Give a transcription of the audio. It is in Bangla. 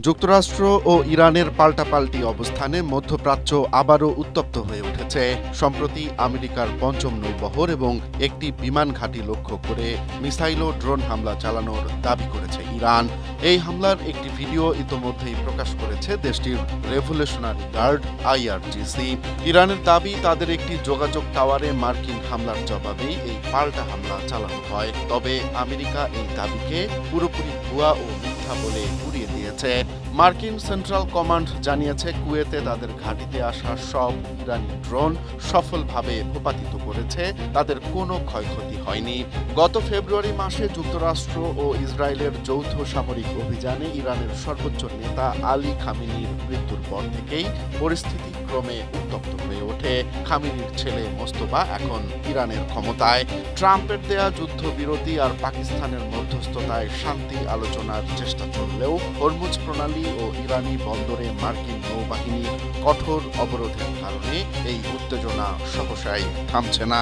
যুক্তরাষ্ট্র ও ইরানের পাল্টাপাল্টি অবস্থানে মধ্যপ্রাচ্য আবারও উত্তপ্ত হয়ে উঠেছে। সম্প্রতি আমেরিকার পঞ্চম নৌবহর এবং একটি বিমান ঘাঁটি লক্ষ্য করে মিসাইল ও ড্রোন হামলা চালানোর দাবি করেছে ইরান। এই হামলার একটি ভিডিও ইতোমধ্যেই প্রকাশ করেছে দেশটির রেভলিউশনারি গার্ড আইআরজিসি। ইরানের দাবি, তাদের একটি যোগাযোগ টাওয়ারে মার্কিন হামলার জবাবেই এই পাল্টা হামলা চালানো হয়। তবে আমেরিকা এই দাবিকে পুরোপুরি ভুয়া ও মিথ্যা বলে উড়িয়ে দিয়েছে। মার্কিন সেন্ট্রাল কমান্ড জানিয়েছে, কুয়েতে তাদের ঘাঁটিতে আসা সব ইরানি ড্রোন সফলভাবে ভূপাতিত করেছে, তাদের কোনো ক্ষয়ক্ষতি হয়নি। গত ফেব্রুয়ারি মাসে যুক্তরাষ্ট্র ও ইসরায়েলের যৌথ সামরিক অভিযানে ইরানের সর্বোচ্চ নেতা আলী খামেনির মৃত্যুর পর থেকেই পরিস্থিতি ক্রমে উত্তপ্ত হয়ে ওঠে। খামেনির ছেলে মোস্তফা এখন ইরানের ক্ষমতায়। ট্রাম্পের দেয়া যুদ্ধবিরতি আর পাকিস্তানের মধ্যস্থতায় শান্তি আলোচনার চেষ্টা চললেও হরমুজ প্রণালী ও ইরানি বন্দরে মার্কিন নৌবাহিনীর কঠোর অবরোধের কারণে এই উত্তেজনা সহসাই থামছে না।